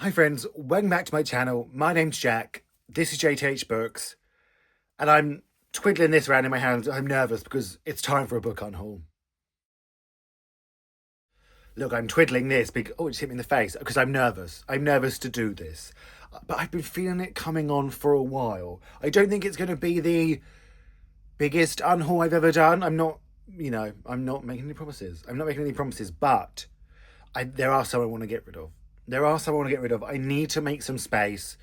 Hi friends, welcome back to my channel. My name's Jack, this is Jthbooks, and I'm twiddling this around in my hands. I'm nervous because it's time for a book unhaul. Look, I'm twiddling this because, oh, it just hit me in the face, because I'm nervous. I'm nervous to do this. But I've been feeling it coming on for a while. I don't think it's going to be the biggest unhaul I've ever done. I'm not making any promises. But there are some I want to get rid of. I need to make some space.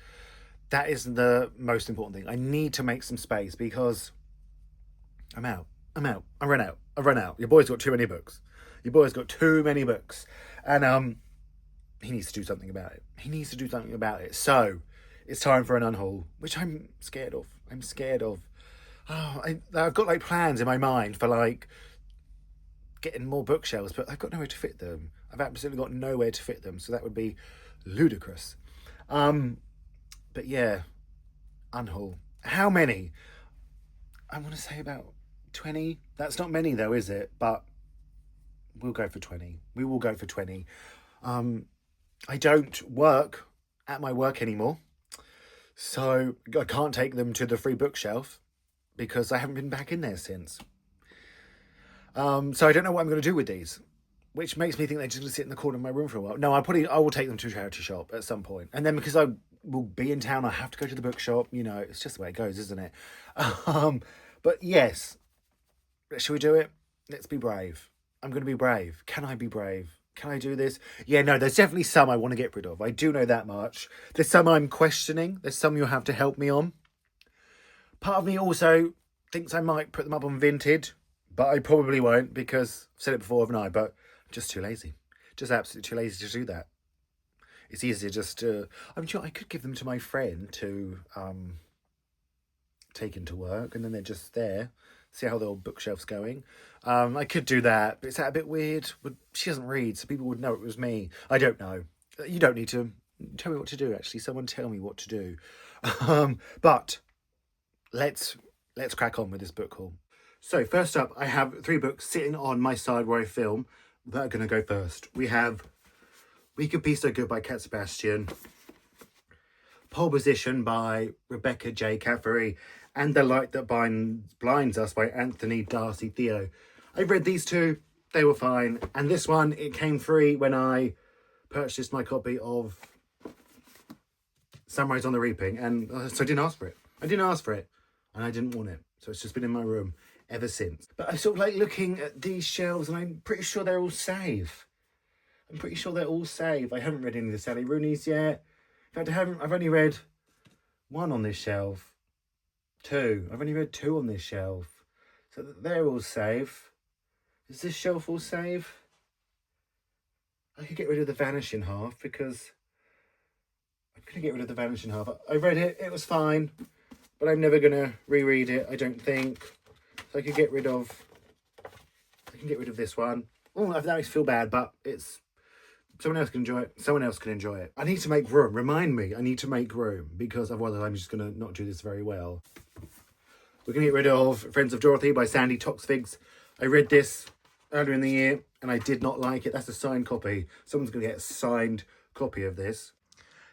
That is the most important thing. I need to make some space because I'm out. I've run out. Your boy's got too many books. And he needs to do something about it. So it's time for an unhaul, which I'm scared of. Oh, I've got like plans in my mind for like getting more bookshelves, but I've got nowhere to fit them. I've absolutely got nowhere to fit them, so that would be ludicrous. But yeah, unhaul. How many? I want to say about 20. That's not many though, is it? But we'll go for 20. We will go for 20. I don't work at my work anymore, so I can't take them to the free bookshelf because I haven't been back in there since. So I don't know what I'm going to do with these, which makes me think they're just going to sit in the corner of my room for a while. No, I will take them to a charity shop at some point. And then because I will be in town, I have to go to the bookshop. You know, it's just the way it goes, isn't it? But yes, shall we do it? Let's be brave. I'm going to be brave. Can I be brave? Can I do this? Yeah, no, there's definitely some I want to get rid of. I do know that much. There's some I'm questioning. There's some you'll have to help me on. Part of me also thinks I might put them up on Vinted, but I probably won't because I've said it before, haven't I? But I'm just too lazy. Just absolutely too lazy to do that. It's easier just to... I'm sure I could give them to my friend to take into work, and then they're just there. See how the old bookshelf's going. I could do that, but is that a bit weird? She doesn't read, so people would know it was me. I don't know. You don't need to tell me what to do, actually. Someone tell me what to do. But let's crack on with this book haul. So first up, I have 3 books sitting on my side where I film that are going to go first. We have We Could Be So Good by Cat Sebastian, Pole Position by Rebecca J. Caffrey, and The Light That Blinds Us by Anthony Darcy Theo. I've read these 2. They were fine. And this one, it came free when I purchased my copy of Sunrise on the Reaping. And so I didn't ask for it. And I didn't want it. So it's just been in my room ever since. But I sort of like looking at these shelves and I'm pretty sure they're all safe. I haven't read any of the Sally Rooney's yet. In fact, I've only read 1 on this shelf. 2. I've only read 2 on this shelf. So they're all safe. Is this shelf all safe? I could get rid of the Vanishing Half because I'm going to get rid of the Vanishing Half. I read it. It was fine. But I'm never going to reread it, I don't think. So I could get rid of... this one. Oh, that makes me feel bad, but it's... Someone else can enjoy it. I need to make room. Remind me, I need to make room because otherwise I'm just going to not do this very well. We're going to get rid of Friends of Dorothy by Sandy Toksvig. I read this earlier in the year and I did not like it. That's a signed copy. Someone's going to get a signed copy of this.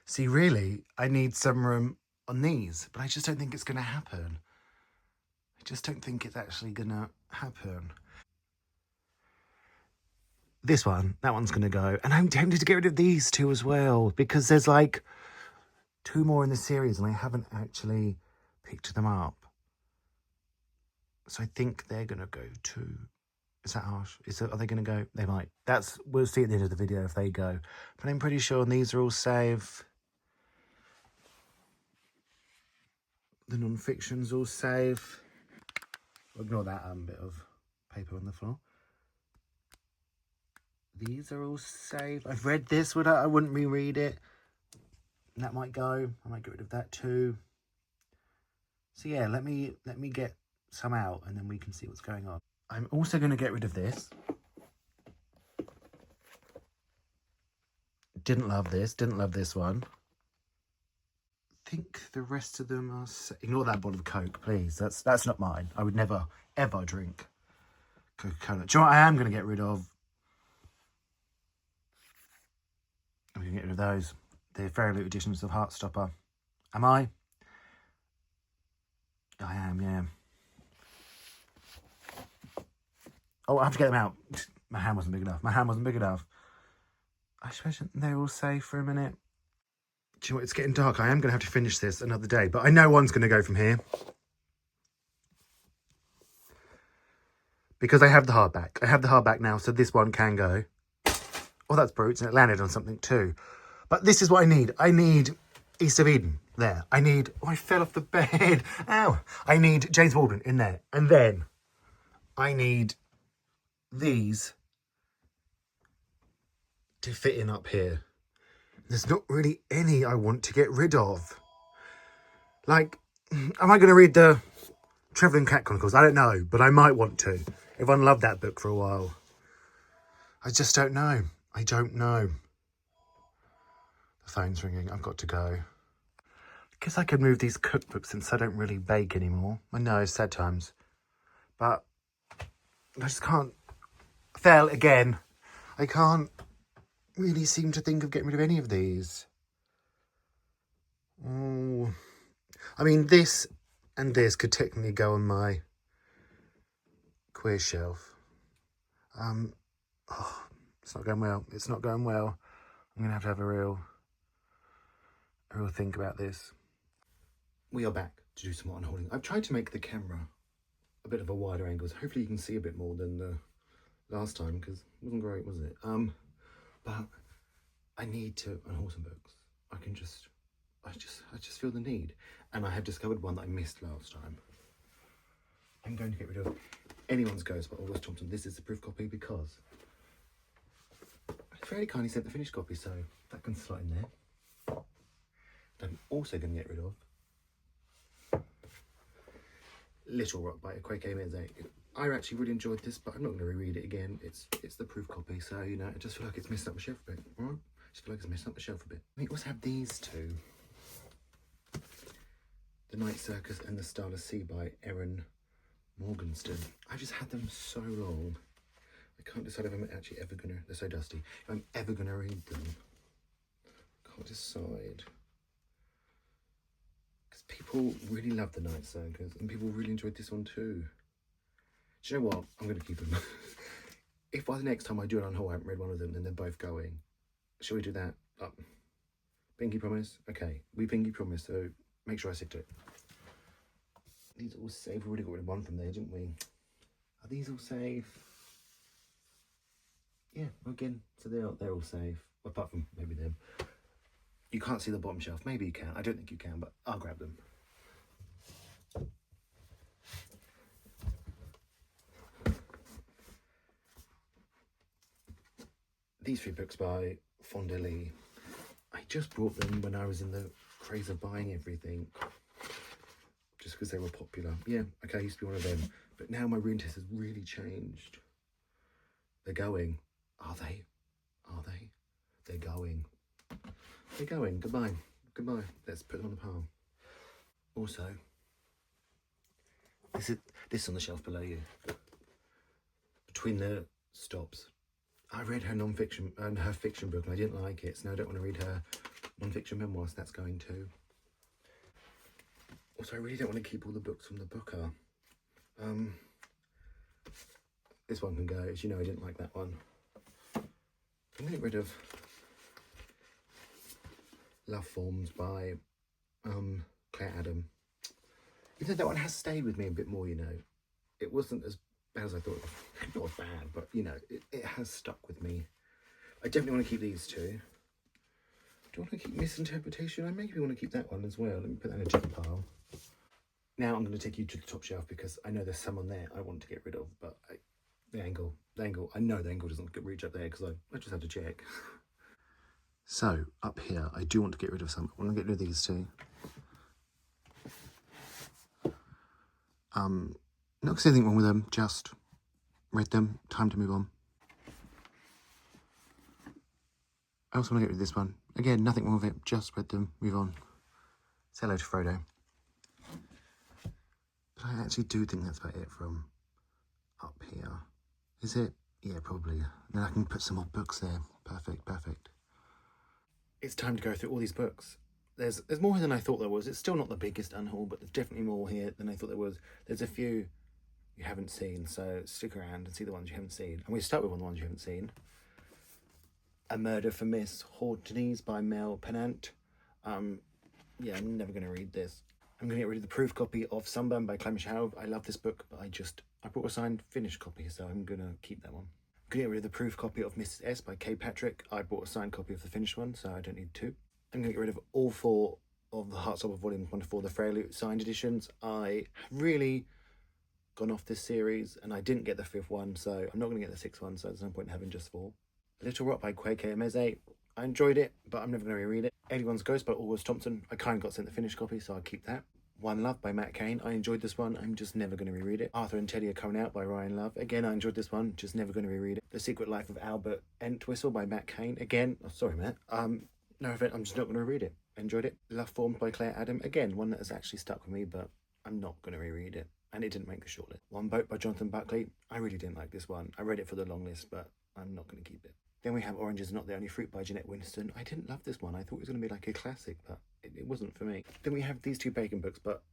See, really, I need some room on these, but I just don't think it's going to happen. I just don't think it's actually going to happen. This one, that one's going to go. And I'm tempted to get rid of these 2 as well because there's like 2 more in the series and I haven't actually picked them up. So I think they're going to go to... Is that harsh? Are they going to go? They might. We'll see at the end of the video if they go. But I'm pretty sure these are all safe. The non-fiction's all safe. Ignore that bit of paper on the floor. These are all safe. I've read this, I wouldn't reread it. And that might go. I might get rid of that too. So yeah, let me get some out and then we can see what's going on. I'm also going to get rid of this. Didn't love this one. I think the rest of them are... Ignore that bottle of Coke, please. That's not mine. I would never, ever drink Coca-Cola. Do you know what I am going to get rid of? I'm going to get rid of those. the Fairy Loot editions of Heartstopper. Am I? I am, yeah. Oh, I have to get them out. My hand wasn't big enough. My hand wasn't big enough. I suppose they're all safe for a minute. Do you know what? It's getting dark. I am going to have to finish this another day, but I know one's going to go from here. Because I have the hardback. I have the hardback now, so this one can go. Oh, that's brutes, and it landed on something too. But this is what I need. I need East of Eden there. I need... Oh, I fell off the bed. Ow. I need James Baldwin in there. And then I need these to fit in up here. There's not really any I want to get rid of. Like, am I going to read the Travelling Cat Chronicles? I don't know, but I might want to. Everyone loved that book for a while. I just don't know. I don't know. The phone's ringing. I've got to go. I guess I could move these cookbooks since I don't really bake anymore. I know, sad times. But I just can't. Fail again. I can't really seem to think of getting rid of any of these. Oh, I mean, this and this could technically go on my queer shelf. Oh, it's not going well. It's not going well. I'm gonna have a real think about this. We are back to do some more unholding. I've tried to make the camera a bit of a wider angle, so hopefully you can see a bit more than the last time, because it wasn't great, was it? But I need to unhaul some books. I just feel the need. And I have discovered one that I missed last time. I'm going to get rid of Anyone's Ghost by August Thompson. This is the proof copy because I fairly kindly sent the finished copy, so that can slot in there. And I'm also going to get rid of Little Rock by Kweke Meze. I actually really enjoyed this, but I'm not going to reread it again. It's the proof copy, so, you know, I just feel like it's messed up my shelf a bit, alright? I just feel like it's messed up the shelf a bit. We also have these two. The Night Circus and the Starless Sea by Erin Morgenstern. I've just had them so long. I can't decide if I'm actually ever gonna, they're so dusty, if I'm ever gonna read them. Can't decide. Because people really love the Night Circus and people really enjoyed this one too. Do you know what? I'm gonna keep them. If by the next time I do an unhaul I haven't read one of them, then they're both going. Shall we do that? Pinky promise? Okay, we pinky promise, so make sure I stick to it. These are all safe. We already got rid of one from there, didn't we? Are these all safe? Yeah, again, so they're all safe. Apart from maybe them. You can't see the bottom shelf. Maybe you can. I don't think you can, but I'll grab them. These 3 books by Fonda Lee. I just bought them when I was in the craze of buying everything. Just because they were popular. Yeah, okay, I used to be one of them. But now my reading taste has really changed. They're going. Are they? Are they? They're going. They're going. Goodbye. Goodbye. Let's put them on the pile. Also, this is on the shelf below you. Between the stops. I read her non-fiction and her fiction book and I didn't like it, so now I don't want to read her non-fiction memoirs. That's going too. Also, I really don't want to keep all the books from the booker. This one can go. As you know, I didn't like that one. I'm going to get rid of Love Forms by Claire Adam. Even though that one has stayed with me a bit more, you know. It wasn't as bad as I thought. Not bad, but, you know, it has stuck with me. I definitely want to keep these two. Do I want to keep Misinterpretation? I maybe want to keep that one as well. Let me put that in a different pile. Now I'm going to take you to the top shelf because I know there's some on there I want to get rid of, but the angle, I know the angle doesn't reach up there because I just have to check. So, up here, I do want to get rid of some. I want to get rid of these two. Not because anything wrong with them, just read them, time to move on. I also want to get rid of this one. Again, nothing wrong with it, just read them, move on. Say hello to Frodo. But I actually do think that's about it from up here. Is it? Yeah, probably. Then I can put some more books there. Perfect, perfect. it's time to go through all these books. There's more than I thought there was. It's still not the biggest Unhaul, but there's definitely more here than I thought there was. There's a few you haven't seen, so stick around and see the ones you haven't seen. And we start with one of the ones you haven't seen. A Murder for Miss Hortense by Mel Pennant. Yeah, I'm never going to read this. I'm going to get rid of the proof copy of Sunburn by Clem Schaub. I love this book, but I brought a signed finished copy, so I'm going to keep that one. I'm going to get rid of the proof copy of Mrs. S by Kay Patrick. I bought a signed copy of the finished one, so I don't need two. I'm going to get rid of all 4 of the Heartstopper Volumes 1 to 4, the Freylute signed editions. I have really gone off this series, and I didn't get the 5th one, so I'm not going to get the 6th one, so there's no point in having just 4. Little Rock by Kweke Emeze. I enjoyed it, but I'm never going to reread it. 81's Ghost by August Thompson. I kind of got sent the finished copy, so I'll keep that. One Love by Matt Cain. I enjoyed this one. I'm just never going to reread it. Arthur and Teddy Are Coming Out by Ryan Love. Again, I enjoyed this one. Just never going to reread it. The Secret Life of Albert Entwistle by Matt Cain. Again, oh, sorry, Matt. No offense, I'm just not going to reread it. Enjoyed it. Love Formed by Claire Adam. Again, one that has actually stuck with me, but I'm not going to reread it. And it didn't make the shortlist. One Boat by Jonathan Buckley. I really didn't like this one. I read it for the long list, but I'm not going to keep it. Then we have Oranges Are Not the Only Fruit by Jeanette Winston. I didn't love this one. I thought it was going to be like a classic, but it wasn't for me. Then we have these 2 Bacon books, but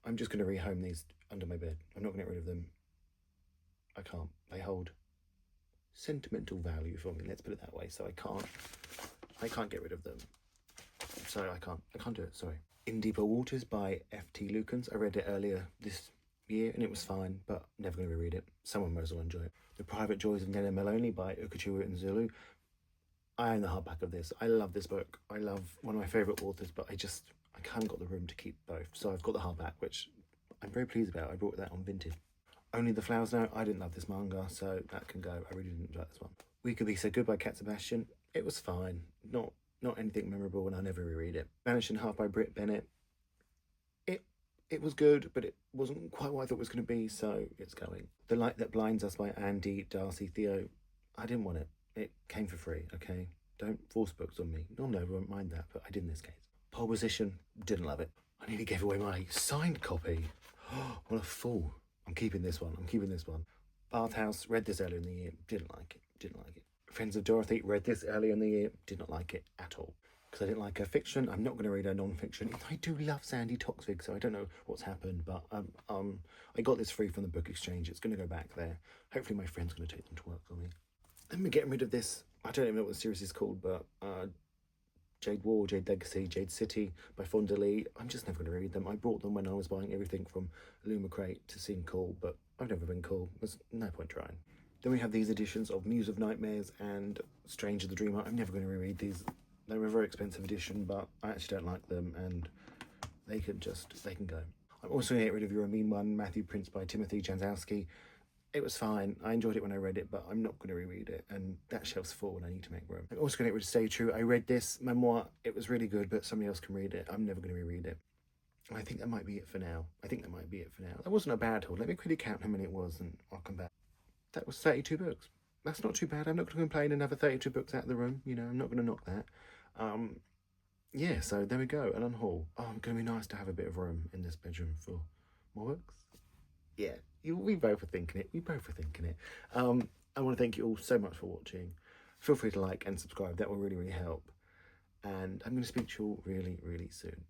I'm just going to rehome these under my bed. I'm not going to get rid of them. I can't. They hold sentimental value for me, let's put it that way. So I can't get rid of them. So I can't do it, sorry. In Deeper Waters by F.T. Lukens. I read it earlier this year and it was fine, but never going to reread it. Someone might as well enjoy it. The Private Joys of Nella Maloney by Ukachua and Zulu. I own the hardback of this. I love this book. I love one of my favourite authors, but I haven't got the room to keep both. So I've got the hardback, which I'm very pleased about. I brought that on Vinted. Only the Flowers Now. I didn't love this manga, so that can go. I really didn't like this one. We Could Be So Good by Cat Sebastian. It was fine. Not anything memorable, and I'll never reread it. Vanished in Half by Britt Bennett. It was good, but it wasn't quite what I thought it was going to be, so it's going. The Light That Blinds Us by Andy Darcy Theo. I didn't want it. It came for free, okay? Don't force books on me. Normally I won't mind that, but I did in this case. Pole Position, didn't love it. I nearly gave away my signed copy. What a fool. I'm keeping this one. Bathhouse, read this earlier in the year. Didn't like it. Friends of Dorothy, read this earlier in the year. Did not like it at all. Because I didn't like her fiction. I'm not going to read her non-fiction. I do love Sandy Toksvig, so I don't know what's happened, but I got this free from the book exchange. It's going to go back there. Hopefully my friend's going to take them to work for me. Then we're getting rid of this. I don't even know what the series is called, but Jade War, Jade Legacy, Jade City by Fonda Lee. I'm just never going to read them. I bought them when I was buying everything from Luma Crate to seem cool, but I've never been cool. There's no point trying. Then we have these editions of Muse of Nightmares and Stranger the Dreamer. I'm never going to reread these. They were a very expensive edition, but I actually don't like them, and they can go. I'm also going to get rid of You're a Mean One, Matthew Prince by Timothy Janzowski. It was fine. I enjoyed it when I read it, but I'm not going to reread it, and that shelf's full and I need to make room. I'm also going to get rid of Stay True. I read this memoir. It was really good, but somebody else can read it. I'm never going to reread it. I think that might be it for now. That wasn't a bad haul. Let me quickly count how many it was, and I'll come back. That was 32 books. That's not too bad. I'm not going to complain. Another 32 books out of the room. You know, I'm not going to knock that. Yeah, so there we go. An Unhaul. Oh, it's going to be nice to have a bit of room in this bedroom for more books. Yeah, we both were thinking it. I want to thank you all so much for watching. Feel free to like and subscribe. That will really, really help. And I'm going to speak to you all really, really soon.